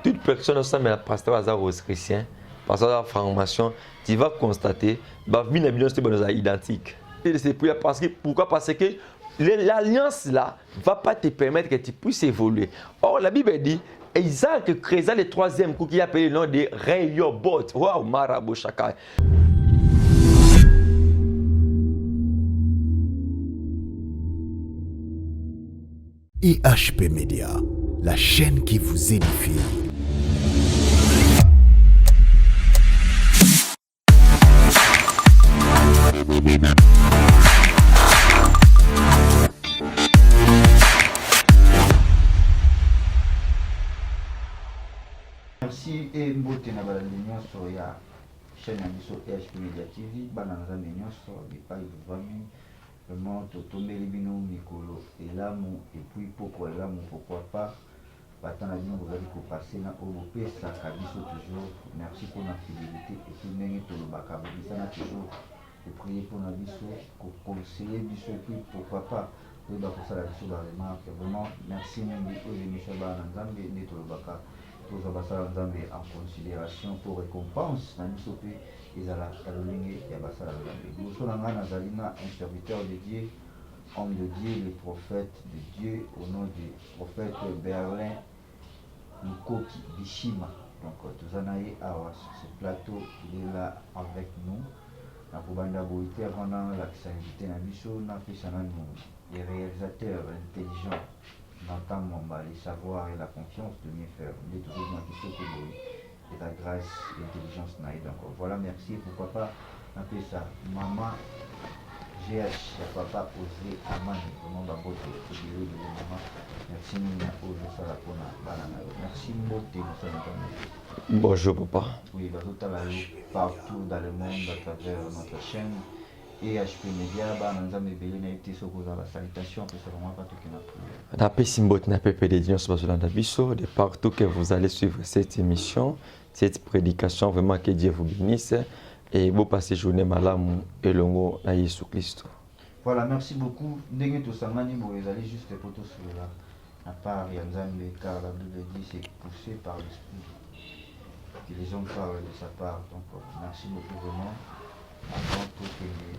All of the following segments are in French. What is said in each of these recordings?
toute personne au sein de la pasteur Hazard aux chrétiens, pasteur de la formation, tu vas constater, bah, vie est identique. Pourquoi? Parce que l'alliance là ne va pas te permettre que tu puisses évoluer. Or, la Bible dit, Isaac créa le troisième coup qui est appelé le nom de Rehoboth. Waouh, Marabo Shakai. IHP Média, la chaîne qui vous édifie. Merci et mbote na balandi nyonso ya chaîne ya biso IHP Media TV bana nzambe nyonso bipai bivami vraiment totombeli bino mikolo elamu et puis pourquoi elamu pourquoi pas batana bino bozali kopase na oyo bopesaka biso toujours merci pour la fidélité et puis ndenge tolobaka bobisana toujours koprier mpona biso koconseiller biso et puis pourquoi pas koyeba kosala biso baremarque vraiment merci mingi oyo émission bana nzambe nde tolobaka tozwa basala nzambe en considération pour récompense na biso mpe ezalaka lolenge ya basala nzambe liboso na ngai nazali na un serviteur de Dieu, homme de Dieu, le prophète de Dieu au nom du prophète Berlin Lukoki Bishima. Donc toza na ye awa sur ce plateau, il est là avec nous na kobanda boite avant na lakisa invité na biso na pesa nanu les réalisateurs intelligents d'entendre les savoirs et la confiance de mieux faire. Il est toujours dans et la grâce et l'intelligence naïde encore. Voilà, merci. Pourquoi pas appeler ça Maman GH, papa Osé Amani, au nom d'un beau de maman. Merci, Nina, merci, Mbote, Bonjour, papa. Oui, partout dans le monde à travers notre chaîne. IHP Media, de partout que vous allez suivre cette émission, cette prédication, vraiment que Dieu vous bénisse et vous passez journée malam et longo na Jésus Christ. Voilà, merci beaucoup. Ndenge to sangani bo ezali juste pour tout cela. À part Yanzambe, car la Bible dit c'est poussé par l'esprit que les hommes parlent de sa part. Donc merci beaucoup vraiment. Avant tout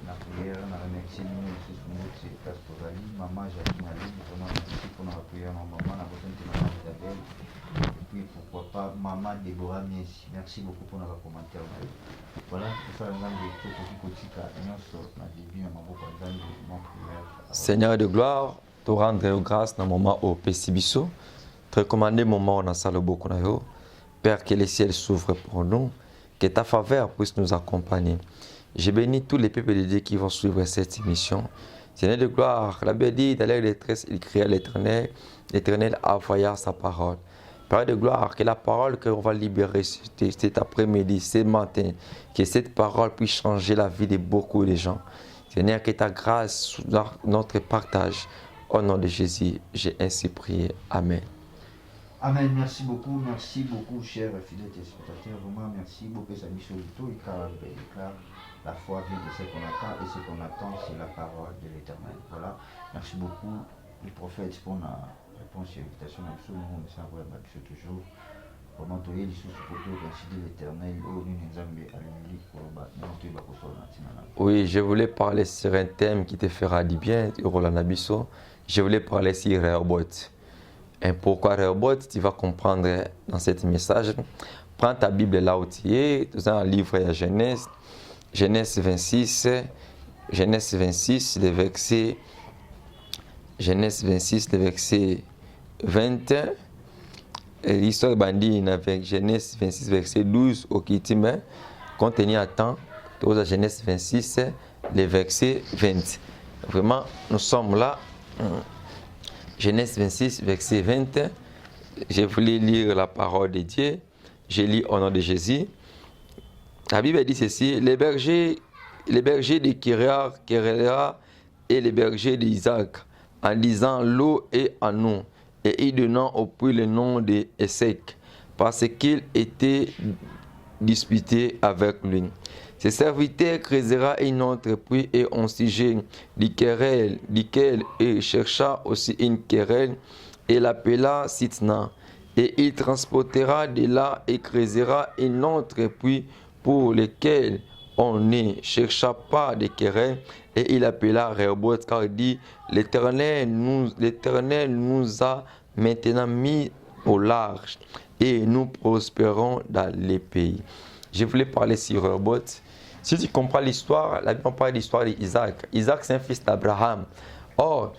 la prière, on a remercié nous aussi sur notre place pour Ali, maman Jacqueline Ali, vraiment merci pour la prière, maman, la prochaine de maman Isabelle, et puis pourquoi pas maman Déborah Messi, merci beaucoup pour nos commentaires. Voilà, tout ça, nous avons tout ce qui est mon prière. Seigneur de gloire, te rendre grâce dans le moment au Pessibiso, te recommander moment dans la salle beaucoup Père, que les ciels s'ouvrent pour nous, que ta faveur puisse nous accompagner. Je bénis tous les peuples de Dieu qui vont suivre cette émission. Seigneur de gloire, la Bible dit, dans l'air de détresse, il cria à l'Éternel, l'Éternel envoya sa parole. Père de gloire, que la parole qu'on va libérer cet après-midi, ce matin, que cette parole puisse changer la vie de beaucoup de gens. Seigneur, que ta grâce soit notre partage. Au nom de Jésus, j'ai ainsi prié. Amen. Amen, merci beaucoup, chers fidèles téléspectateurs. Vraiment, merci beaucoup, ça la foi vient de ce qu'on attend et ce qu'on attend, c'est la parole de l'Éternel. Voilà, merci beaucoup, le prophète, pour la réponse et l'invitation. Toujours. Vraiment, tu es l'Éternel. Oui, je voulais parler sur un thème qui te fera du bien, Roland Abisso. Je voulais parler sur Rehoboth. Et pourquoi Rehoboth, tu vas comprendre dans ce message. Prends ta Bible là où tu es, dans un livre de Genèse. Genèse 26, le verset, Genèse 26, le verset 20. L'histoire bandit avec Genèse 26, verset 12 au Kitime, contenu à temps, dans Genèse 26, le verset 20. Vraiment, nous sommes là. Genèse 26, verset 20. Je voulais lire la parole de Dieu. Je lis au nom de Jésus. La Bible dit ceci, les bergers de Kéréa et les bergers d'Isaac, en disant l'eau est en nous, et y donnant au puits le nom de Essek, parce qu'il était disputé avec lui. Ses serviteurs creusera une autre puits et un sujet duquel il chercha aussi une querelle et l'appela Sitna. et il transportera de là et creusera un autre puits pour lequel on ne chercha pas de querelle, et il appela Rehoboth car il dit, l'Éternel nous a maintenant mis au large et nous prospérons dans les pays. Je voulais parler sur Rehoboth. Si tu comprends l'histoire, la Bible parle de l'histoire d'Isaac. Isaac, c'est un fils d'Abraham. Or,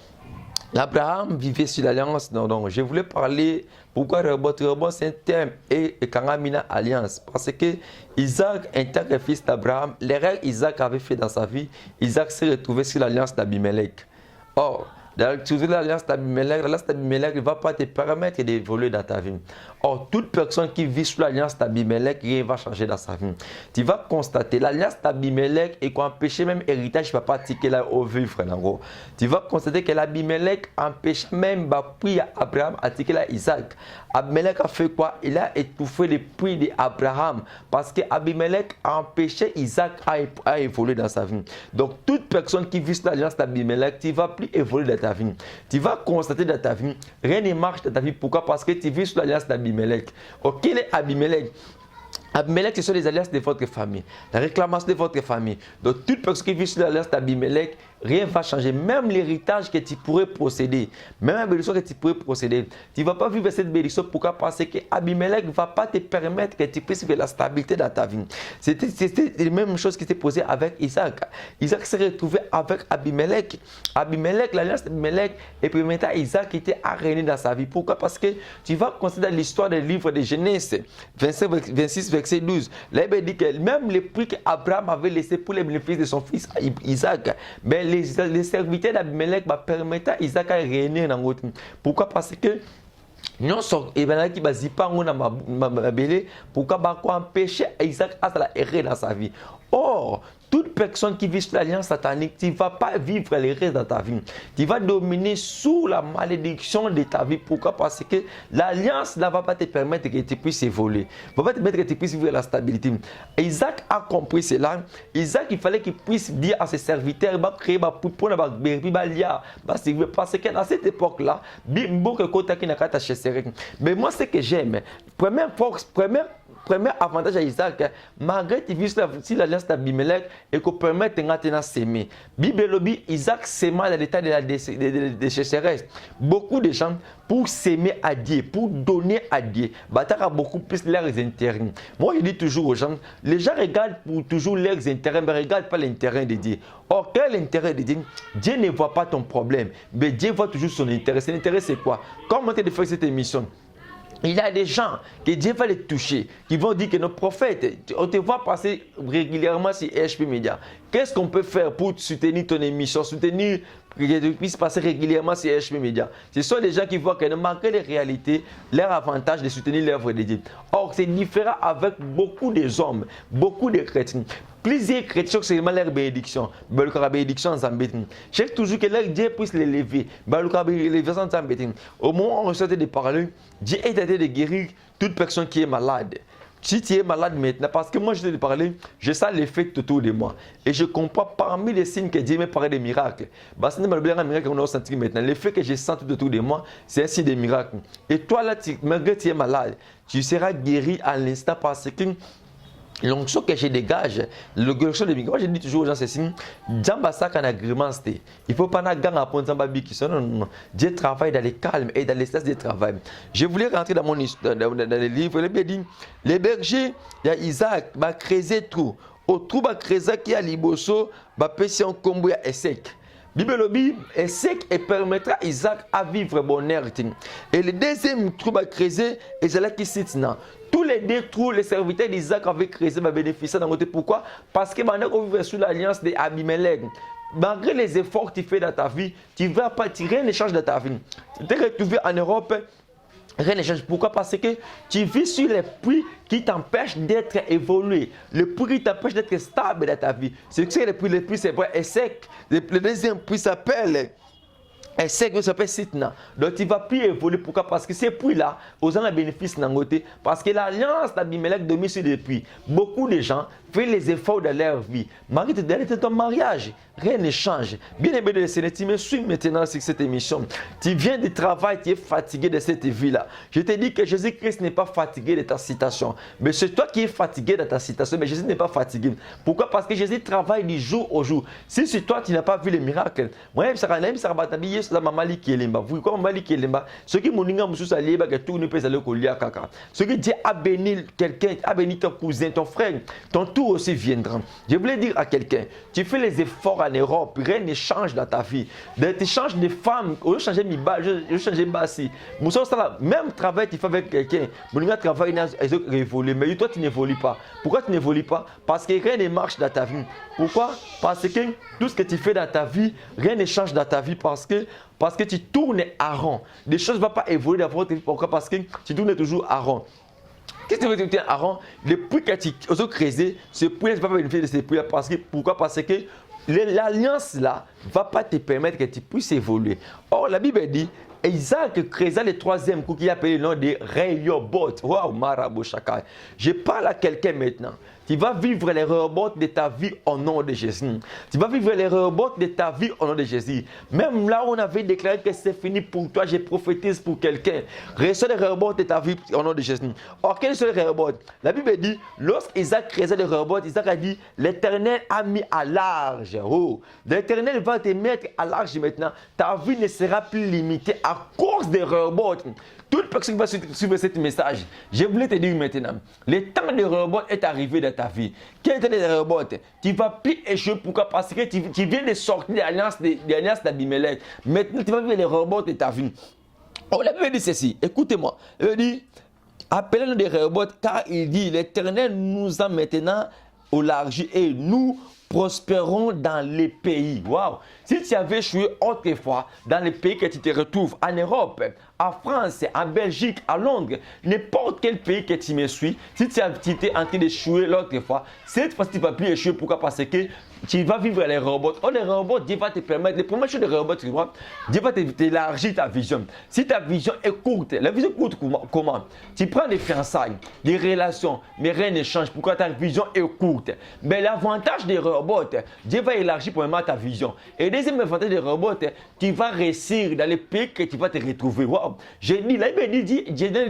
Abraham vivait sur l'alliance. Donc, je voulais parler pourquoi Rehoboth. Rehoboth, c'est un terme et quand on a mis alliance. Parce que Isaac, en tant que fils d'Abraham, les règles qu'Isaac avait fait dans sa vie, Isaac s'est retrouvé sur l'alliance d'Abimelech. Or, dans l'alliance d'Abimelech ne va pas te permettre d'évoluer dans ta vie. Or, toute personne qui vit sous l'alliance d'Abimelech, rien ne va changer dans sa vie. Tu vas constater, l'alliance d'Abimelech est qu'empêcher même héritage, ne va pas tiquer là au vivre. Tu vas constater que l'Abimelech empêche même puis Abraham à tiquer là Isaac. Abimelech a fait quoi? Il a étouffé les puits d'Abraham parce que Abimelech a empêché Isaac à évoluer dans sa vie. Donc, toute personne qui vit sous l'alliance d'Abimelech, tu ne vas plus évoluer dans ta vie. Tu vas constater dans ta vie, rien ne marche dans ta vie. Pourquoi? Parce que tu vis sous l'alliance d'Abimelech. Ok, est Abimelech? Abimelech, ce sont les alliances de votre famille, la réclamation de votre famille. Donc, toute personne qui vit sous l'alliance d'Abimelech, rien ne va changer. Même l'héritage que tu pourrais posséder, même la bénédiction que tu pourrais posséder, tu ne vas pas vivre cette bénédiction. Pourquoi? Parce que Abimelech ne va pas te permettre que tu puisses vivre la stabilité dans ta vie. C'était la même chose qui s'est posée avec Isaac. Isaac s'est retrouvé avec Abimelech. Abimelech, l'alliance d'Abimelech, et puis maintenant Isaac était à régner dans sa vie. Pourquoi? Parce que tu vas considérer l'histoire des livres de Genèse 26, verset 12. Là, il dit que même les prix qu'Abraham avait laissés pour les bénéfices de son fils Isaac, mais les serviteurs d'Abimelech permettent à Isaac à régner dans l'autre. Pourquoi? Parce que non seulement qui va zipa ma belé, pourquoi empêcher Isaac à errer dans sa vie. Or, toute personne qui vit sous l'alliance satanique, tu ne vas pas vivre les restes dans ta vie. Tu vas dominer sous la malédiction de ta vie. Pourquoi? Parce que l'alliance ne va pas te permettre que tu puisses évoluer. Ne va pas te permettre que tu puisses vivre la stabilité. Isaac a compris cela. Isaac, il fallait qu'il puisse dire à ses serviteurs, il va créer parce que dans cette époque-là, mais moi, ce que j'aime, première avantage à Isaac, malgré qu'il vit sur l'alliance d'Abimelech et qu'on permet de s'aimer. Bible Isaac s'aimait dans l'état de la sécheresse. Beaucoup de gens, pour s'aimer à Dieu, pour donner à Dieu, battent beaucoup plus leurs intérêts. Moi, je dis toujours aux gens, les gens regardent pour toujours leurs intérêts, mais ne regardent pas l'intérêt de Dieu. Or, quel est l'intérêt de Dieu? Dieu ne voit pas ton problème, mais Dieu voit toujours son intérêt. Son intérêt, c'est quoi? Comment tu as fait cette émission? Il y a des gens que Dieu va les toucher, qui vont dire que nos prophètes, on te voit passer régulièrement sur HP Media. Qu'est-ce qu'on peut faire pour soutenir ton émission, soutenir que tu puisses passer régulièrement sur HP Media? Ce sont des gens qui voient que malgré les réalités, leur avantage de soutenir l'œuvre de Dieu. Or, c'est différent avec beaucoup des hommes, beaucoup de chrétiens. Plusieurs chrétiens, c'est seulement leur bénédiction. La bénédiction en Zambétine. Je sais toujours que leur Dieu puisse les lever. Au moment où on essaie de parler, Dieu est en train de guérir toute personne qui est malade. Si tu es malade maintenant, parce que moi je te parler, je sens l'effet autour de moi. Et je comprends parmi les signes que Dieu m'a parlé des miracles. Parce que c'est un miracle qu'on a senti maintenant. L'effet que je sens tout autour de moi, c'est un signe de miracle. Et toi là, malgré que tu es malade, tu seras guéri à l'instant parce que l'onction que je dégage, l'onction de migration, moi je dis toujours aux gens ceci, Djamba ça qu'on agrémente, il ne faut pas n'attendre à prendre Djamba qui sont non. Dieu travaille dans le calme et dans l'espace de travail. Je voulais rentrer dans mon histoire, dans le livre, les bergers, il y a Isaac, va creuser trou, au trou va creuser qui a liboso, va pêcher un combo à sec. Bible est sec et permettra à Isaac à vivre bonheur. Et le deuxième trou va creuser et c'est là qui cite là. Tous les deux trous, les serviteurs d'Isaac avaient creusé, va bénéficier d'un côté. Pourquoi? Parce que maintenant qu'on vit sous l'alliance d'Abimelech. Malgré les efforts que tu fais dans ta vie, tu ne vas pas tirer un échange dans ta vie. Tu te retrouves en Europe. Rien ne change. Pourquoi? Parce que tu vis sur les puits qui t'empêchent d'être évolué. Le puits qui t'empêche d'être stable dans ta vie. C'est que le puits c'est vrai, est sec. Le deuxième puits s'appelle sec, s'appelle Sitna. Donc tu ne vas plus évoluer. Pourquoi? Parce que ces puits-là, aux gens ont bénéfice d'un côté. Parce que l'alliance d'Abimelech domine sur les puits. Beaucoup de gens fait les efforts de leur vie. Marie te donne ton mariage. Rien ne change. Bien aimé de Seigneur, tu me suis maintenant sur cette émission. Tu viens du travail, tu es fatigué de cette vie-là. Je te dis que Jésus-Christ n'est pas fatigué de ta citation. Mais c'est toi qui es fatigué de ta citation. Mais Jésus n'est pas fatigué. Pourquoi? Parce que Jésus travaille du jour au jour. Si sur toi, tu n'as pas vu les miracles, moi, je suis la maman qui est là. Vous quoi maman qui est là? Ce qui m'ont dit que tout ne peut pas aller au lit à caca. Ce qui Dieu a béni quelqu'un, a béni ton cousin, ton frère, ton tour aussi viendra. Je voulais dire à quelqu'un, tu fais les efforts en Europe, rien ne change dans ta vie. Tu changes de femme, au lieu de changer mes bas, je change bassi. Même travail tu fais avec quelqu'un, mon travail il évolue, mais toi tu n'évolues pas. Pourquoi tu n'évolues pas? Parce que rien ne marche dans ta vie. Pourquoi? Parce que tout ce que tu fais dans ta vie, rien ne change dans ta vie parce que tu tournes à rond. Les choses ne vont pas évoluer dans votre vie. Pourquoi? Parce que tu tournes toujours à rond. Qu'est-ce que tu veux dire à rond? Le puits que tu as creusé, ce puits ne va pas bénéficier de ce puits. Pourquoi? Parce que l'alliance là ne va pas te permettre que tu puisses évoluer. Or, la Bible dit, Isaac creusa le troisième coup qui est appelé le nom de Rehoboth. Waouh, Marabo Shakai. Je parle à quelqu'un maintenant. Tu vas vivre les Rehoboth de ta vie au nom de Jésus. Tu vas vivre les Rehoboth de ta vie au nom de Jésus. Même là où on avait déclaré que c'est fini pour toi, je prophétise pour quelqu'un. Reçois les Rehoboth de ta vie au nom de Jésus. Or, quels sont les Rehoboth? La Bible dit, lorsqu'Isaac creusait les Rehoboth, Isaac a dit, l'Éternel a mis à large. Oh, l'Éternel va te mettre à large maintenant. Ta vie ne sera plus limitée à cause des Rehoboth. Toute personne qui va suivre ce message, je voulais te dire maintenant, le temps de Rehoboth est arrivé dans ta vie. Quel est le temps de Rehoboth? Tu ne vas plus échouer. Pourquoi? Parce que tu viens de sortir de l'alliance d'Abimelech. Maintenant, tu vas vivre les Rehoboth de ta vie. Oh, la Bible dit ceci, écoutez-moi. Elle dit, appelez-nous des Rehoboth, car il dit, l'Éternel nous a maintenant au large et nous prospérons dans les pays. Waouh! Si tu avais échoué autrefois dans les pays que tu te retrouves, en Europe, en France, en Belgique, à Londres, n'importe quel pays que tu me suis, si tu étais en train d'échouer l'autre fois, cette fois tu ne vas plus échouer. Pourquoi? Parce que tu vas vivre les robots. Oh, les robots, Dieu va te permettre, les premières choses des robots, tu vois, Dieu va t'élargir ta vision. Si ta vision est courte, la vision est courte comment? Tu prends des fiançailles, des relations, mais rien ne change. Pourquoi? Ta vision est courte. Mais l'avantage des robots, Dieu va élargir premièrement ta vision. Et deuxième avantage des robots, tu vas réussir dans les pays que tu vas te retrouver. Wow. J'ai dit,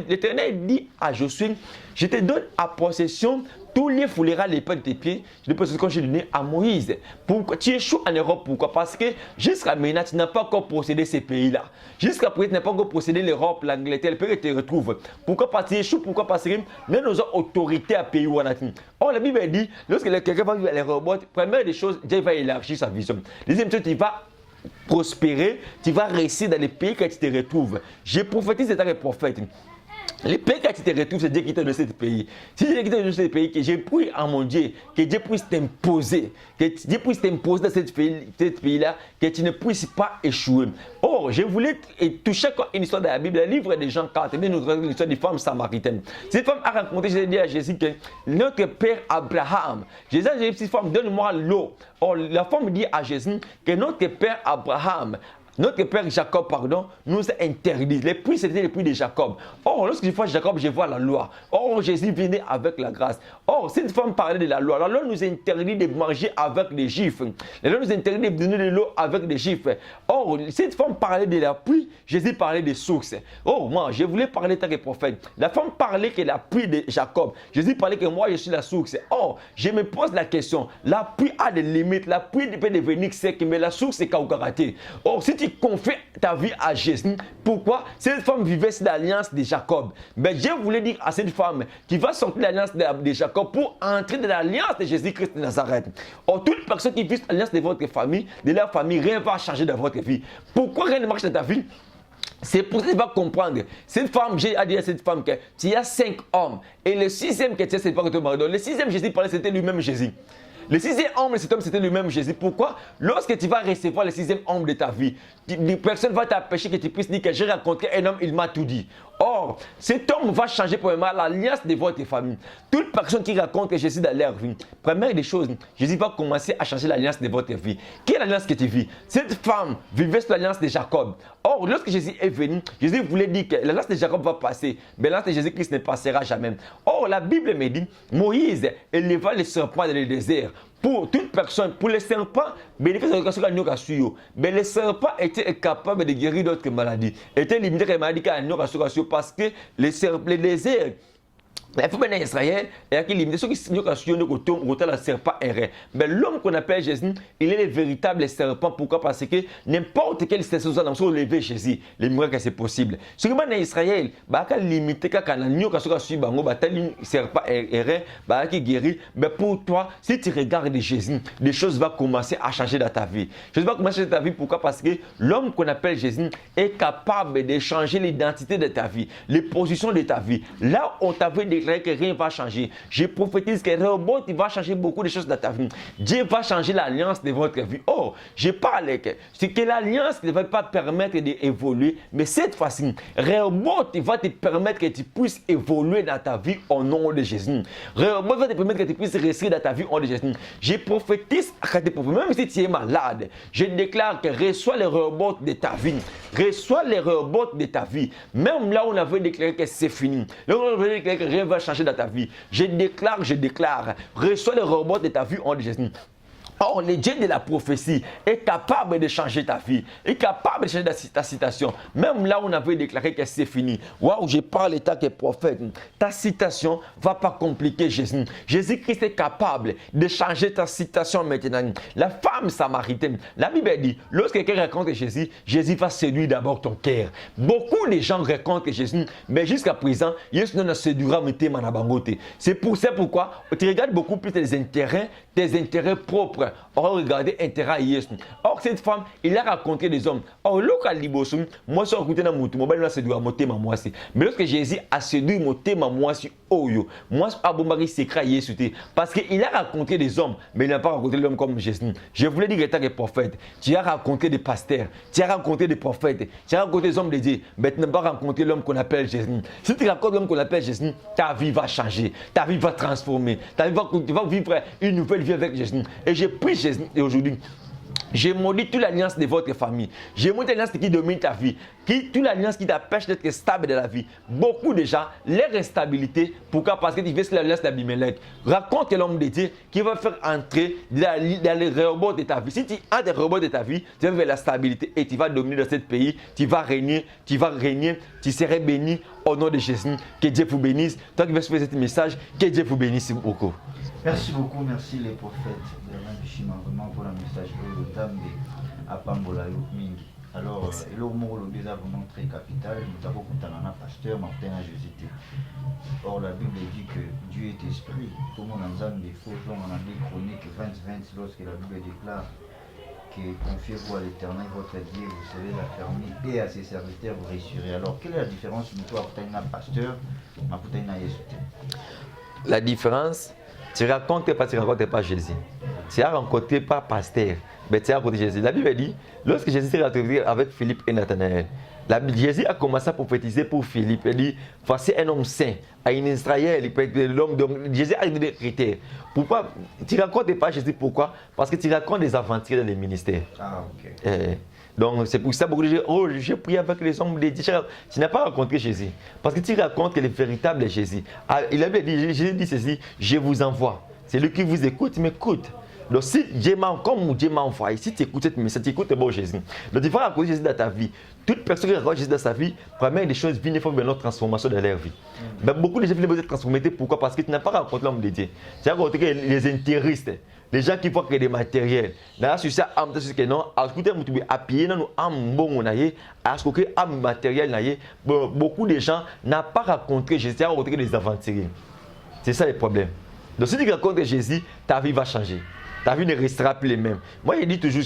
l'Éternel dit à Josué, je te donne à possession tous les fouleras les pas de tes pieds, je le possède quand j'ai donné à Moïse. Pourquoi? Tu échoues en Europe, pourquoi? Parce que jusqu'à maintenant, tu n'as pas encore possédé ces pays-là. Jusqu'à présent, tu n'as pas encore possédé l'Europe, l'Angleterre, le pays que tu te retrouves. Pourquoi? Parce que tu échoues, pourquoi? Parce que nous avons autorité à pays où on a dit. Or, la Bible dit, lorsque quelqu'un va vivre les robots, première des choses, Dieu va élargir sa vision. Deuxième chose, tu vas prospérer, tu vas réussir dans les pays que tu te retrouves. Je prophétise en tant que prophète. Les pays que tu te retrouves, c'est Dieu qui t'a donné ce pays. Si Dieu qui t'a donné ce pays, que j'ai pris à mon Dieu, que Dieu puisse t'imposer, que Dieu puisse t'imposer dans ce pays-là, que tu ne puisses pas échouer. Or, je voulais toucher une histoire de la Bible, le livre des Jean 4, une histoire d'une femme samaritaine. Cette femme a raconté, j'ai dit à Jésus que notre père Abraham, Jésus a dit à cette femme, donne-moi l'eau. Or, la femme dit à Jésus que notre père Abraham, notre père Jacob, pardon, nous a interdit. Les puits, c'était les puits de Jacob. Or, lorsque je vois Jacob, je vois la loi. Or, Jésus venait avec la grâce. Or, cette femme parlait de la loi. La loi nous interdit de manger avec les Juifs. La loi nous interdit de donner de l'eau avec les Juifs. Or, cette femme parlait de la pluie, Jésus parlait des sources. Oh, moi, je voulais parler tant que prophète. La femme parlait que la pluie de Jacob. Jésus parlait que moi, je suis la source. Or, je me pose la question. La pluie a des limites. La pluie peut devenir sec, mais la source, c'est Kaukaraté. Or, si tu confies ta vie à Jésus, pourquoi? Cette femme vivait sur l'alliance de Jacob. Mais je voulais dire à cette femme qui va sortir de l'alliance de Jacob pour entrer dans l'alliance de Jésus-Christ de Nazareth. Or, toute personne qui vit l'alliance de votre famille, de leur famille, rien ne va changer dans votre vie. Pourquoi rien ne marche dans ta vie? C'est pour ça que tu vas comprendre. Cette femme, j'ai dit à cette femme que tu as 5 hommes. Et le 6e que tu as, c'est pas que tu m'as donné. Le 6e Jésus parlait, c'était lui-même Jésus. Le 6e homme de cet homme, c'était lui-même Jésus. Pourquoi? Lorsque tu vas recevoir le 6e homme de ta vie, personne ne va t'empêcher que tu puisses dire que j'ai rencontré un homme, il m'a tout dit. Or, cet homme va changer premièrement l'alliance de votre famille. Toute personne qui raconte que Jésus dans leur vie, première des choses, Jésus va commencer à changer l'alliance de votre vie. Quelle alliance que tu vis? Cette femme vivait sur l'alliance de Jacob. Or, lorsque Jésus est venu, Jésus voulait dire que l'alliance de Jacob va passer, mais l'alliance de Jésus-Christ ne passera jamais. Or, la Bible me dit, Moïse éleva les serpents dans le désert. Pour toute personne, pour les serpents, mais les serpents étaient capables de guérir d'autres maladies. Étaient limités à maladies parce que les déserts, il faut bien Israël, il y a qui limite ceux qui sont le serpent erré. Mais l'homme qu'on appelle Jésus, il est le véritable serpent. Pourquoi? Parce que n'importe quelle situation dans son lever Jésus, les miracles que c'est possible. Ce qui est en Israël, bah quand limité quand on serpent erré, bah qui guérit. Mais pour toi, si tu regardes Jésus, des choses vont commencer à changer dans ta vie. Les choses vont commencer à changer dans ta vie. Pourquoi? Parce que l'homme qu'on appelle Jésus est capable de changer l'identité de ta vie, les positions de ta vie. Là, on t'avait déclaré que rien ne va changer. Je prophétise que Rehoboth va changer beaucoup de choses dans ta vie. Dieu va changer l'alliance de votre vie. Oh, je parle que c'est que l'alliance ne va pas permettre d'évoluer, mais cette fois-ci, Rehoboth va te permettre que tu puisses évoluer dans ta vie au nom de Jésus. Rehoboth va te permettre que tu puisses rester dans ta vie au nom de Jésus. Je prophétise à tes prophètes, même si tu es malade, je déclare que reçois les Rehoboth de ta vie. Reçois les Rehoboth de ta vie. Même là où on avait déclaré que c'est fini. Là où on avait déclaré que rien va changer dans ta vie. Je déclare, reçois le Rehoboth de ta vie en Jésus. Or, le Dieu de la prophétie est capable de changer ta vie, est capable de changer ta citation. Même là où on avait déclaré que c'est fini. Waouh, je parle état que prophète. Ta citation ne va pas compliquer Jésus. Jésus-Christ est capable de changer ta citation maintenant. La femme samaritaine, la Bible dit, lorsque quelqu'un raconte Jésus, Jésus va séduire d'abord ton cœur. Beaucoup de gens racontent Jésus, mais jusqu'à présent, Jésus ne séduira pas. C'est pourquoi tu regardes beaucoup plus tes intérêts propres. Or, regardez intérêt à Yesu. Or, cette femme, il a raconté des hommes. Or, local libosum, moi, je suis écouté dans mon tout. Moi, je suis séduit à moi. Mais lorsque Jésus a séduit mon thème à moi, moi, je suis abondé secret à Yesu. Parce qu'il a raconté des hommes, mais il n'a pas raconté l'homme comme Jésus. Je voulais dire que tu es prophète. Tu as raconté des pasteurs. Tu as raconté des prophètes. Tu as raconté des hommes de Dieu. Mais tu n'as pas raconté l'homme qu'on appelle Jésus. Si tu racontes l'homme qu'on appelle Jésus, ta vie va changer. Ta vie va transformer. Tu vas vivre une nouvelle vie avec Jésus. Et je prie Jésus aujourd'hui. J'ai maudit toute l'alliance de votre famille. J'ai maudit l'alliance qui domine ta vie. Toute l'alliance qui t'empêche d'être stable dans la vie. Beaucoup de gens, leur instabilité, pourquoi? Parce que tu veux sur l'alliance d'Abimelech. Raconte l'homme de Dieu qui va faire entrer dans les Rehoboth de ta vie. Si tu as des Rehoboth de ta vie, tu vas vers la stabilité et tu vas dominer dans ce pays. Tu vas régner, tu seras béni au nom de Jésus. Que Dieu vous bénisse. Toi qui veux faire ce message, que Dieu vous bénisse beaucoup. Merci beaucoup, merci les prophètes de Bishima vraiment pour le message de Dame à Pambola Mingi. Alors, le mot le bizarre vraiment très capital, nous avons un pasteur, Martin à Jésus. Or, la Bible dit que Dieu est esprit. Tout le monde a des faux gens, on a des chroniques 20-20 lorsque la Bible déclare que confiez-vous à l'Éternel, votre Dieu, vous serez affermi et à ses serviteurs vous réussirez. Alors, quelle est la différence entre un pasteur et un Jésus? La différence, tu ne racontes pas Jésus. Tu as rencontré pas pasteur, mais tu as rencontré Jésus. La Bible dit, lorsque Jésus s'est retrouvé avec Philippe et Nathanaël, Jésus a commencé à prophétiser pour Philippe. Il dit, voici un homme saint, à une Israël, il peut être l'homme de Jésus a donné des critères. Pourquoi tu ne racontes pas Jésus? Pourquoi? Parce que tu racontes des aventures dans les ministères. Ah, ok. Donc c'est pour ça beaucoup de gens, oh, j'ai prié avec les hommes de Dieu. Tu n'as pas rencontré Jésus. Parce que tu racontes que le véritable Jésus. Il avait dit, Jésus dit ceci, je vous envoie. C'est lui qui vous écoute, m'écoute. Donc si Dieu m'a envoyé, si tu écoutes cette message, tu écoutes bon Jésus. Donc tu vas raconter Jésus dans ta vie. Toute personne qui raconte Jésus dans sa vie, première des choses, il faut une transformation dans leur vie. Mais beaucoup de gens viennent être transformés. Pourquoi? Parce que tu n'as pas rencontré l'homme de Dieu. Tu as rencontré les intéristes. Les gens qui voient que des matériels. Là, sur ça, on dit que non, écoutez, vous pouvez appuyer dans un bon matériel. Beaucoup de gens n'ont pas rencontré Jésus, ils ont rencontré des aventuriers. C'est ça le problème. Donc, si tu rencontres Jésus, ta vie va changer. Ta vie ne restera plus les mêmes. Moi, je dis toujours,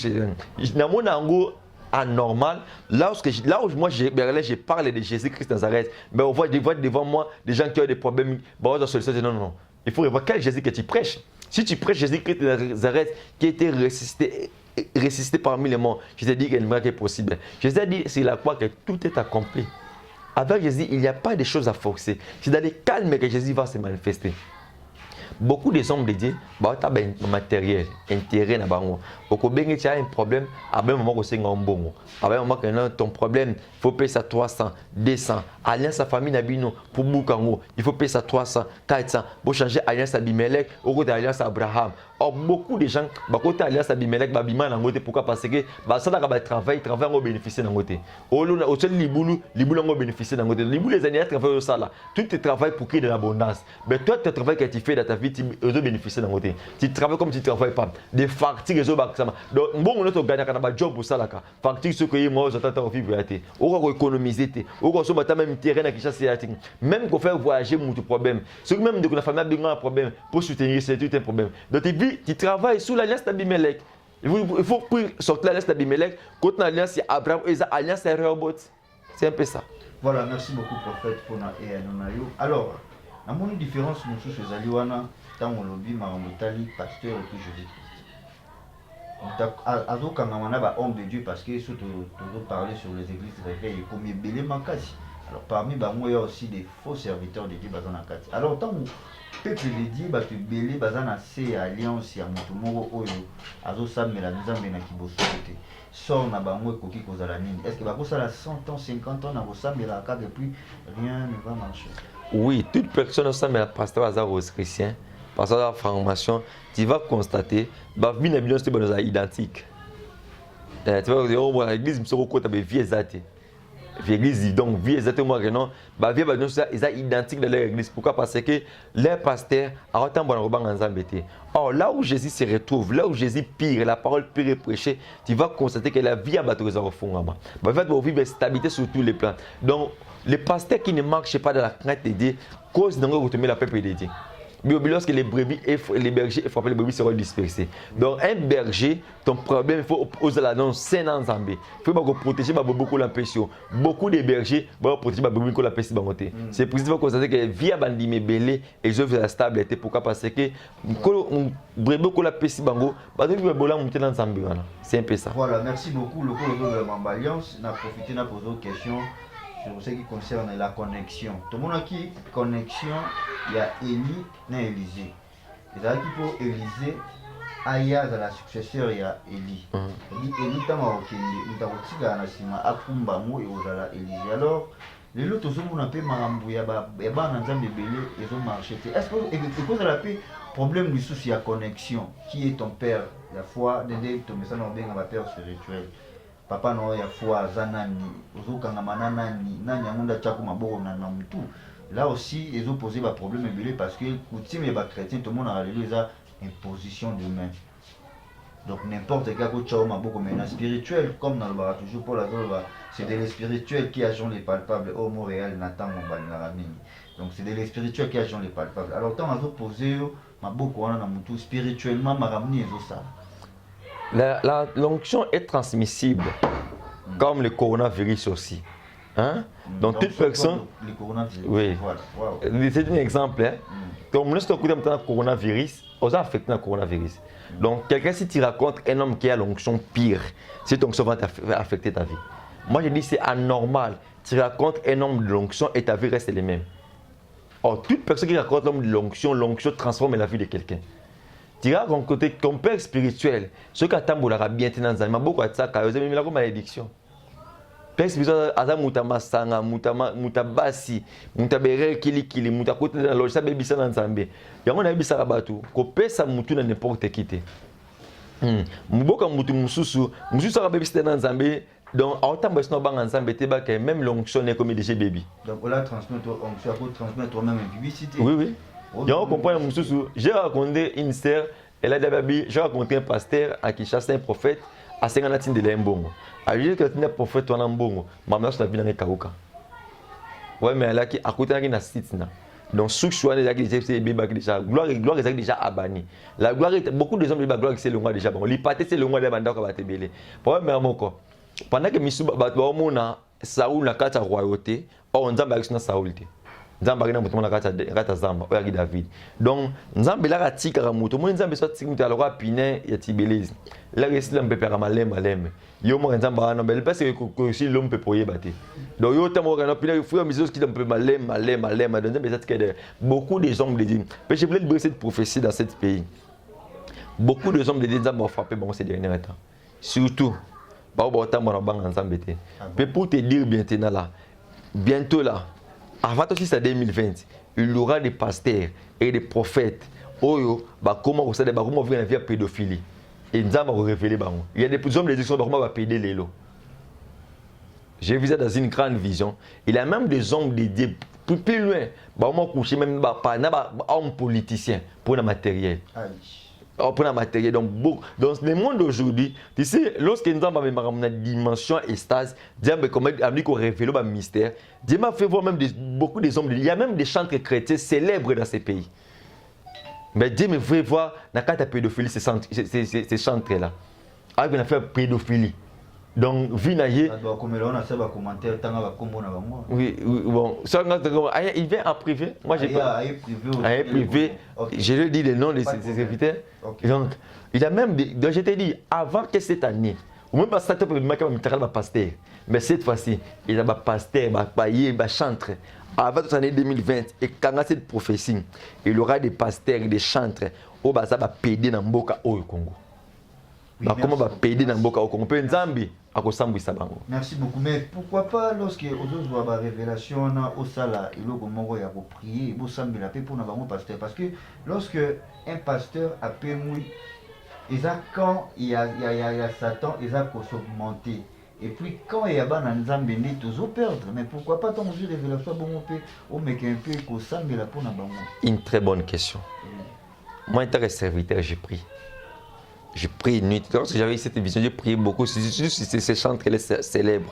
dans mon angle anormal, là où moi je parle de Jésus-Christ Nazareth, mais on voit devant moi des gens qui ont des problèmes. Non. Il faut voir quel Jésus que tu prêches. Si tu prêches Jésus-Christ de Nazareth qui a été ressuscité parmi les morts, je te dis qu'il y a une miracle possible. Jésus a dit, c'est la croix que tout est accompli. Avec Jésus, il n'y a pas de choses à forcer. C'est dans le calme que Jésus va se manifester. Beaucoup des hommes de Dieu, bah, tu as un matériel, intérêt na bango. Au Kobeng, tu as un problème, à un moment où c'est un bon. À un moment où ton problème, il faut payer ça 300, 200. Alliance à famille Nabino, pour Boukango, il faut payer ça 300, 400. Pour changer alliance à Abimelech, au côté alliance à Abraham. Or, beaucoup de gens, bah, côté alliance à Abimelech, bah, Bima n'angote, pourquoi? Parce que, bah, ça n'a travail on bénéficier d'angote. Au seul Liboulou, on bénéficier d'angote. Liboulou, les années, travaillent au salaire. Tout est travail pour créer de l'abondance. Mais toi, tu travail que tu fais dans ta vie, tu bénéficier d'un côté. Tu travailles comme tu ne travailles pas. Des factures, donc, bon, on a gagné un job pour ça. Factures, ce que moi, j'attends au vivre. On va économiser. On va même terrain qui chasse. Même qu'on fait voyager, mon problème. Ce que même de la famille a un problème pour soutenir, c'est tout un problème. Donc, tu travailles sous l'alliance d'Abimelech. Il faut sortir l'alliance d'Abimelech. Quand l'alliance c'est Abraham, l'alliance c'est Rehoboth. C'est un peu ça. Voilà, merci beaucoup, prophète, pour et Anonayo. Alors, à mon différence, nous sommes chez Aliwana, dans mon lobby, Maramotali, pasteur et puis Jésus-Christ. Azo Kangamana, homme de Dieu, parce que surtout, tu parler sur les églises réveillées, comme Belé Makasi. Alors, parmi moi, il y a aussi des faux serviteurs de Dieu, Bazana Kati. Alors, tant que peuple de Dieu, tu Belé, Bazana, c'est alliance, il y a Motomoro, Oyo, Azo Samela, nous amène à Kiboso. Sort na bango ekoki kozala nini? Est-ce que bakosala 100 ans, 50 ans na kosambela kaka et puis rien ne va marcher? Oui, toute personne au sein de la pasteur Azar aux chrétiens, pasteur de la formation, tu vas constater que vie n'est pas identique. Tu vas dire, oh, l'église, je me suis dit, vie exacte. L'église, donc, vie exacte, moi, non, vie est identique de leur église. Pourquoi? Parce que les pasteurs, à autant de gens, or, là où Jésus se retrouve, là où Jésus pire, la parole pire est prêchée, tu vas constater que la vie a battu au fond. En fait, vous vivez stabilité sur tous les plans. Donc, les pasteurs qui ne marchent pas dans la crainte de Dieu, cause de retourner la peuple de Dieu. Lorsque les brebis et les bergers frappent, les brebis seront dispersés. Donc, un berger, ton problème, il faut oser l'annonce, c'est un zambé. Il faut protéger beaucoup l'impression. Beaucoup de bergers vont protéger les brebis la peste. C'est pour ça qu'il faut constater que via Bandime Belé, ils offrent la stabilité. Pourquoi? Parce que les brebis la peste, c'est un peu ça. Voilà, merci beaucoup. Le cours de l'Alliance, on a profité de poser des questions sur ce qui concerne la connexion. Tout le monde a qui connexion, il y a Élie et Élisée. Et là, qui pour Élisée, Aya dans la successeur, il y a Élie. Élie, tant que il y a aussi dans la cima, Akumba, Mo et Ozala Élisée. Alors, les autres, tout le monde a fait Marambou, il y a un ensemble de belés, ils ont marché. Est-ce que vous avez fait problème du souci à connexion? Qui est ton père? La foi, Dédé, ton message, on a un père spirituel. Papa no ya foi zanani ozokanga manana ni nani amunda tchako maboko na mutu. Là aussi ils ont posé un problème ébélé parce que coutume et chrétien tout le monde a réalisé ça imposition de main. Donc n'importe quel coach au maboko mais spirituel comme dans le bar toujours pour la c'est de l'spirituel qui agent les palpables au Montréal Nathan Mbangaramini. Donc c'est de l'spirituel qui agent les palpables. Alors tant ils ont posé maboko na mutu spirituellement maramni ezo ça. L'onction est transmissible, comme le coronavirus aussi. Hein? Donc, toute personne. Le coronavirus. Oui. Voilà. Wow. C'est un exemple. Hein? Donc, nous sommes dans le coronavirus, on a affecté le coronavirus. Donc, quelqu'un, si tu racontes un homme qui a l'onction pire, cette onction va affecter ta vie. Moi, je dis c'est anormal. Tu racontes un homme de l'onction et ta vie reste les mêmes. Or, toute personne qui raconte l'homme de l'onction transforme la vie de quelqu'un. Tu vas rencontrer ton père spirituel. Ce qui attend pour la bien tenir dans un beaucoup de ça, car vous avez mis la malédiction. Père spirituel, Aza Moutama Sanga, Moutabasi, Moutabere Kili, Moutakote dans la loge, ça bébi ça dans Zambé. Il y a un bébi ça là-bas. Copé ça moutou dans n'importe qui. Mouboka moutou moussousou, ça va bébi ça dans Zambé. Donc, autant que nous avons ensemble, même l'onction est comme des bébés. Donc, là, transmettre toi-même une publicité. Oui. J'ai raconté une sœur, elle a dit, j'ai raconté un pasteur à qui chasse un prophète à 50 de l'embongo. À lui, quand il y a un prophète en ambongo, ma mère s'est vue dans les karouka. Ouais, mais elle a qui à côté de la site. Donc, sous choix des bébés déjà, gloire est déjà abanie. La gloire est beaucoup de hommes de gloire c'est le mois déjà bon. L'hypathèse c'est le mois de mandat qui va te belé. Pour moi, mais pendant que Misuba Batouamona, Saoul n'a qu'à ta royauté, on a un Saoul. nzambe akina moto mona kata zamba oyo David donc nzambe la katika moto mo nzambe so tika moto aloko pine ya tibelezi la resila mpepera malema yo mo nzambe ana belle parce que si l'homme peut poyer baté donc yo tamo kana pine fuyo misos qui peut malema donc nzambe tika de beaucoup des hommes de Dieu mais je voulais libérer cette prophétie dans ce pays beaucoup de hommes de Dieu nzambe ont frappé bon ces derniers temps surtout ba ba tamo na banga nzambe té mais pour te dire bientôt là avant aussi c'est 2020, il y aura des pasteurs et des prophètes. Oyo, comment vous savez, comment vivre la vie à pédophilie. Et nous allons révéler. Il y a des hommes de Dieu qui vont péder les lots. J'ai vu ça dans une grande vision. Il y a même des hommes de Dieu plus loin. On coucher même pas hommes politiciens pour le matériel. Pour le matériel. Donc, dans le monde d'aujourd'hui, tu sais, lorsque nous avons une dimension extase, Dieu a révélé le mystère. Dieu m'a fait voir même beaucoup des hommes. Il y a même des chantres chrétiens célèbres dans ces pays. Mais Dieu me fait voir dans la pédophilie, ces chantres-là. Il a fait pédophilie. Donc, vinaye. Oui, bon. Il vient en privé. Moi, j'ai pas. Privé. Je lui dis le nom de ses serviteurs. Donc, il a même. Donc, je t'ai dit, avant que cette année, ou même pas ça, tu peux me pasteur. Mais cette fois-ci, il y a un pasteur, un païen, un chantre. Avant cette année 2020, et quand il y a cette prophétie, il y aura des pasteurs, des chantres, où ça va péder dans le Congo. Comment va péder dans le Congo? On peut Nzambi. Merci beaucoup. Mais pourquoi pas lorsque vous avez la révélation au sala, il y a prier, il y a pour nous pasteur. Parce que lorsque un pasteur a permis, quand il y a Satan, il a augmenté. Et puis quand il y a Nzambe, il toujours perdre. Mais pourquoi pas tant de révélation pour mettre un peu pour nous? Une très bonne question. Moi, en tant que serviteur, j'ai pris. J'ai prié une nuit. Lorsque j'avais cette vision, j'ai prié beaucoup. C'est juste ces chantres célèbres.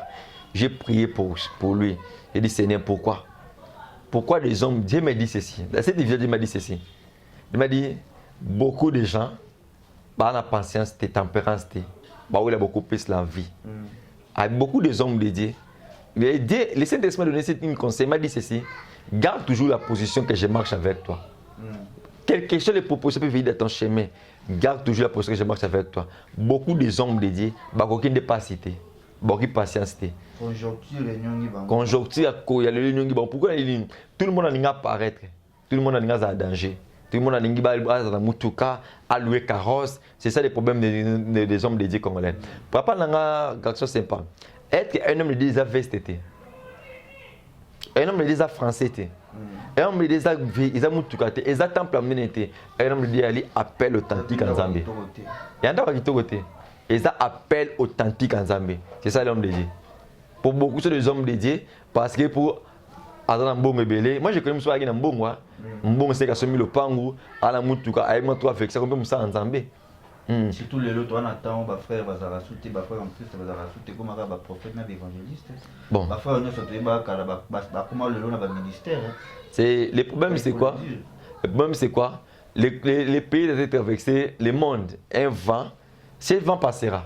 J'ai prié pour lui. J'ai dit, Seigneur, pourquoi? Pourquoi les hommes? Dieu m'a dit ceci. Dans cette vision, Dieu m'a dit ceci. Il m'a dit, beaucoup de gens, la patience, la tempérance, il a beaucoup plus la vie. Avec beaucoup de hommes de Dieu, le Saint-Esprit m'a donné un conseil. Il m'a dit ceci. Garde toujours la position que je marche avec toi. Quelque chose de proposition peut venir de ton chemin. Garde toujours la position que je marche avec toi. Beaucoup de hommes de Dieu, il n'y a pas cité. Beaucoup de patience. Conjoncture, il y a le ligne. Pourquoi tout le monde a apparaître? Tout le monde a danger. Tout le monde a mutuka, a loué carrosse. C'est ça les problèmes des hommes de Dieu congolais. Papa n'a quelque chose de sympa. Être un homme de Dieu, il a vesté. Un homme de Dieu, il a français. Un homme de Dieu, il a mutuka. Il a temple amené. Un homme de Dieu, il appelle authentique en Zambie. Il y a un homme qui côté. Ils appellent authentique en Zambie. C'est ça l'homme de Dieu. Pour beaucoup de hommes de Dieu, parce que pour moi je connais Moussa Agina Mbongo. Mbongo c'est qu'à le pangu, à la Moutuka, à Emoto avec ça, comme Moussa en Zambie. Surtout les autres, on attend, ma frère va rajouter, ma frère en Christ va rajouter, comme un prophète, un évangéliste. Bon. Ma frère, on a fait comment le long a ministère. Le problème c'est quoi? Le problème c'est quoi? Les pays doivent être traversés, le monde, un vent. Si le vent passera,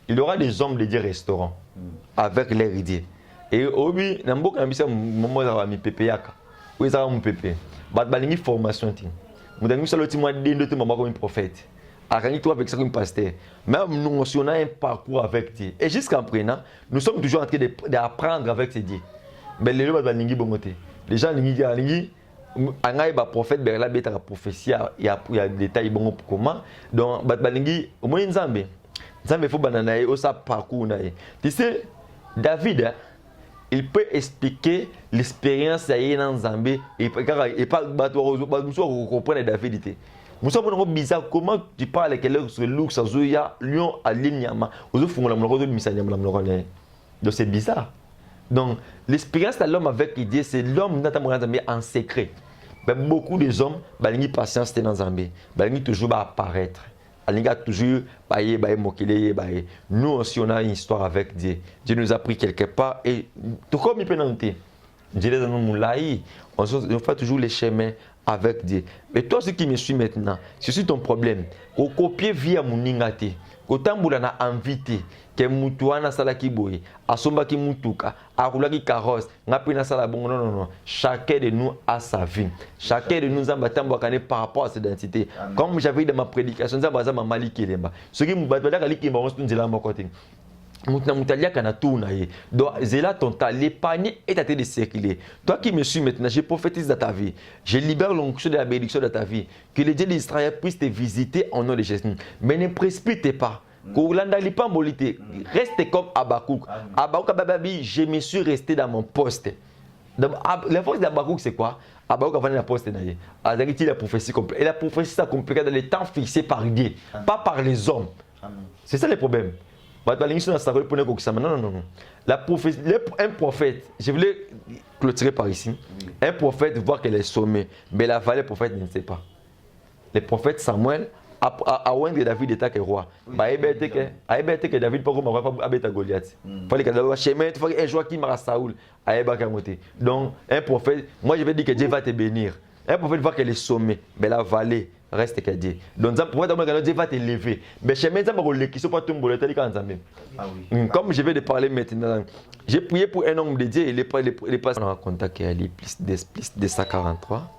il y aura des hommes de Dieu restaurants avec l'air idée. Et obi, na mboka mbisa momo za mi pepe yaka. Ou za mu pepe. Ba balingi formation ti. Mudangi solo ti moi dendo te maman comme un prophète. Akangi toi avec ça comme pasteur. Même nous on a un parcours avec Dieu. Et jusqu'à présent, nous sommes toujours en train d'apprendre avec ces dieux. Mais les gens balingi bongoté. Les gens lingi angai ba prophète berla beta prophétie il y a des détails bon comment. Donc balingi au moins Nzambe. Nzambe faut banana et au sa parcours na. Tu sais David il peut expliquer l'expérience dans Zambie et pas comprendre David. Nous sommes bizarre comment tu parles avec le look ça zoya lion à lignama aux font la mloko de misanya mloko. Donc c'est bizarre. Donc l'expérience de l'homme avec Dieu c'est l'homme notamment en secret. Mais beaucoup de hommes balingi patience dans Zambie, balingi toujours apparaître. Alinga toujours nous aussi on a une histoire avec Dieu. Dieu nous a pris quelque part et tout comme il peut nous dire Dieu nous on fait toujours les chemins avec Dieu. Mais toi, ce qui me suit maintenant, c'est ton problème. Au copier via mon ingate. Kotambula na invité que mutuana sala kiboye asomba ki mutuka arula ki carrosse ngapi na sala bongo non. Chacun de nous a sa vie. Chacun de nous a batambo kané par rapport à cette identité. Comme j'avais dit dans ma prédication, ça baza ma maliki lemba. Ce qui mbatba ka liki ba on se nzela côté. Mutalia kana tout na ye. Donc zela ton ta l'épargne est à te de circuler. Toi qui me suis maintenant, je prophétise dans ta vie. Je libère l'onction de la bénédiction de ta vie. Que les dieux d'Israël puissent te visiter au nom de Jésus. Mais ne précipite pas. Reste comme Habakkuk. Habakkuk, je me suis resté dans mon poste. La force d'Habakkuk, c'est quoi? Habakkuk a vendu la poste. Il a la prophétie complète. Et la prophétie s'accomplit dans les temps fixés par Dieu, pas par les hommes. C'est ça le problème. Non. Un prophète, je voulais clôturer par ici. Un prophète voit qu'elle est sommée, mais la vallée prophète ne sait pas. Le prophète Samuel a oindre David état que roi. A que David pas comme abeta Goliath. Fallait que le chemin, il faut un joueur qui m'a Saoul a monter. Donc un prophète, moi je vais dire que Dieu va te bénir. Un prophète voit qu'elle est sommée, mais la vallée reste que Dieu. Donc ça pour dire Dieu va te lever. Mais chemin ça pas qui sont pas tomber le quand ça même. Comme je vais te parler maintenant, j'ai prié pour un homme de Dieu et les pas on a contacté Ali plus de 143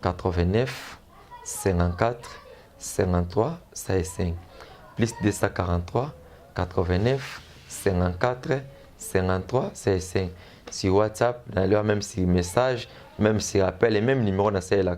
89 54 53 55 plus 243 89 54 53 55 sur WhatsApp, dans leur même sur message, même sur appel et même numéro dans ce là.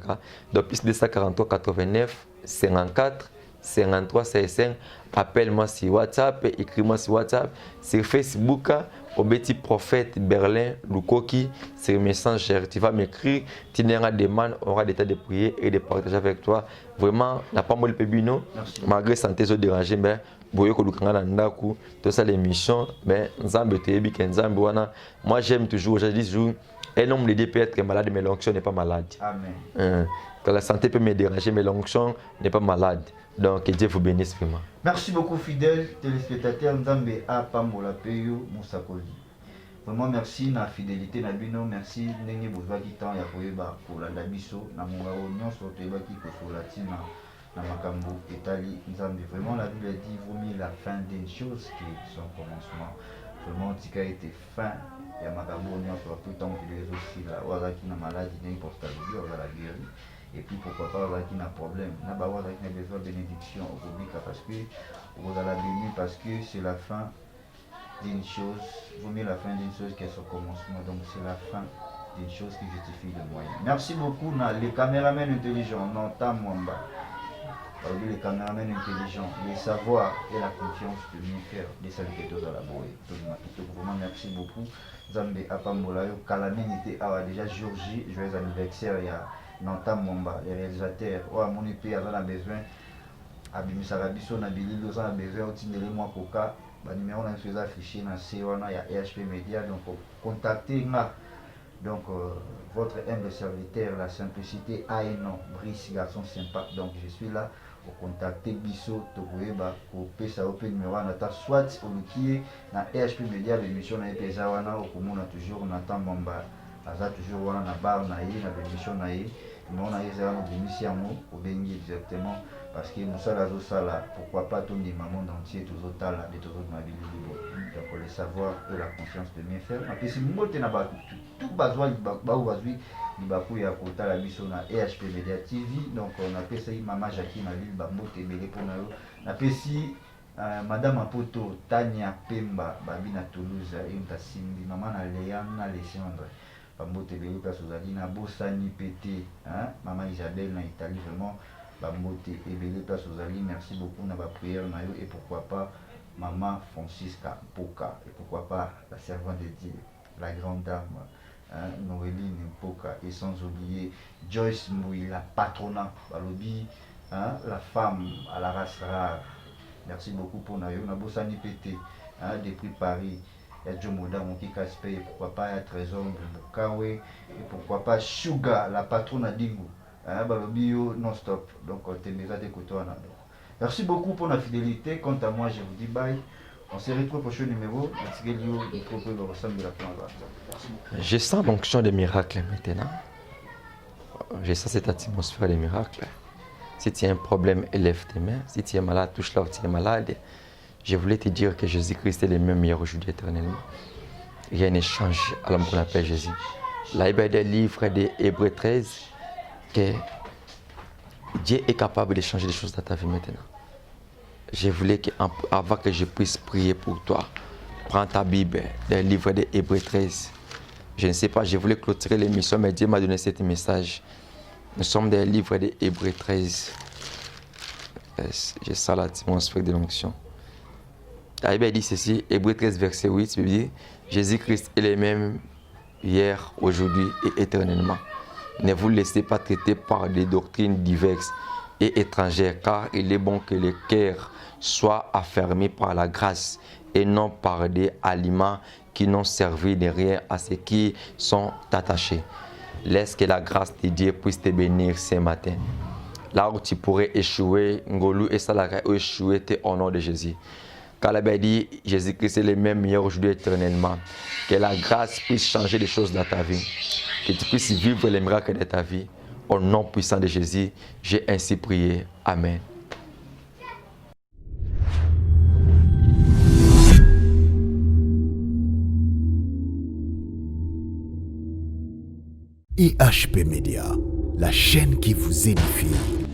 Donc plus 243 89 54 53 55. Appelle-moi sur WhatsApp, écris-moi sur WhatsApp, sur Facebook, au petit prophète Berlin Lukoki, sur Messenger. Tu vas m'écrire, tu n'auras des demande, on aura des tas de prier et de partager avec toi. Vraiment, n'a pas moi le pébino, malgré santé so dérangé, mais boyo ko lukanga na ndaku, tout ça l'émission, mais nzambe tebi ke nzambe wana. Moi j'aime toujours, je dis toujours, un homme de Dieu peut être malade, mais l'onction n'est pas malade. Amen. Quand la santé peut me déranger, mais l'onction n'est pas malade. Donc que Dieu vous bénisse vraiment. Merci beaucoup fidèles téléspectateurs Nzambe a Pambola Peyo Moussakoli. Vraiment merci na fidélité na bino, merci ndenge bozwaki temps ya koyeba kolanda biso na mongao nyonso toyebaki kosolatina na makambo etali Nzambe. Vraiment la Bible dit vaut mieux la fin d'une chose que son commencement. Vraiment tika était fin ya makambo nyonso tout temps que les aussi la wazaki na maladie n'importe quelle on va la guérir. Et puis pourquoi pas avoir un problème. N'a pas besoin de bénédiction au public parce que vous allez bénir parce que c'est la fin d'une chose. Vaut mieux la fin d'une chose que son commencement. Donc c'est la fin d'une chose qui justifie le moyen. Merci beaucoup les caméramans intelligents. Non, tam mwamba. Les caméramans intelligents, les savoirs et la confiance de mieux faire des salutations à la boue. Vraiment merci beaucoup. Zambé Apambolayo, Kalamine était déjà Georgie, joyeux anniversaire. Nantam Mwamba, les réalisateurs, mon épée a besoin, Abimisa Rabiso, Nabililo, a besoin, Otinele Mwakoka, le numéro est affiché dans C1, il y a EHP Media, donc contactez-moi. Donc votre humble serviteur, la simplicité a un nom, Brice, garçon sympa, donc je suis là pour contacter Bisso, Togoeba, pour PSA Open numéro, soit au Lukier, dans EHP Media, l'émission n'a pas Zawana, au Komona toujours, Nantam Mwamba. Aza toujours wana na bar na ye na émission na ye mais on a eu un émission au bengi exactement parce que nous sommes là sala pourquoi pas tout le monde entier tous autres là de tous autres mabili donc le savoir et la confiance de bien faire mais si mote na ba tout bazwa ba bazwi libaku ya kota la biso na EHP Media TV donc on a pesi mama Jackie na lille ba mote belé pour na yo na pesi Madame Apoto Tania Pemba babina Toulouse et Mtasimbi maman na Léana Alexandre Bambote Beli place aux Alina, Bossani Pété, Maman Isabelle na Italie, vraiment, Bambote et Beli place aux Alina, merci beaucoup, na ba prière nayo et pourquoi pas Maman Francisca Poka et pourquoi pas la servante de Dieu, la grande dame Noéline Poka et sans oublier Joyce Moui, la patronat, Balobi, la femme à la race rare, merci beaucoup pour nayo, na Bossani Pété, depuis Paris. Il y a Jomoda, mon qui casse paye, pourquoi pas il y a Trésor, Bukawe, et pourquoi pas Sugar, la patronne à Dingo, Balobio non-stop. Donc, t'es mis à t'écouter. Merci beaucoup pour la fidélité. Quant à moi, je vous dis bye. On se retrouve au prochain numéro. Je sens l'onction des miracles maintenant. J'ai ça, cette atmosphère des miracles. Si tu as un problème, élève tes mains. Si tu es malade, touche là où tu es malade. Je voulais te dire que Jésus-Christ est le même hier, aujourd'hui, éternellement. Il y a un échange à l'homme qu'on appelle Jésus. La Bible des livres des Hébreux 13 que Dieu est capable de changer les choses dans ta vie maintenant. Je voulais avant que je puisse prier pour toi, prends ta Bible des livres des Hébreux 13. Je ne sais pas, je voulais clôturer l'émission, mais Dieu m'a donné ce message. Nous sommes des livres des Hébreux 13. J'ai ça là, l'atmosphère de l'onction. La Bible dit ceci, Hébreux 13, verset 8, il dit Jésus-Christ est le même hier, aujourd'hui et éternellement. Ne vous laissez pas traiter par des doctrines diverses et étrangères, car il est bon que le cœur soit affermi par la grâce et non par des aliments qui n'ont servi de rien à ceux qui sont attachés. Laisse que la grâce de Dieu puisse te bénir ce matin. Là où tu pourrais échouer, Ngolu et Salaka échouer au nom de Jésus. Car la Bible dit, Jésus-Christ est le même hier, aujourd'hui, éternellement. Que la grâce puisse changer les choses dans ta vie. Que tu puisses vivre les miracles de ta vie. Au nom puissant de Jésus, j'ai ainsi prié. Amen. IHP Média, la chaîne qui vous édifie.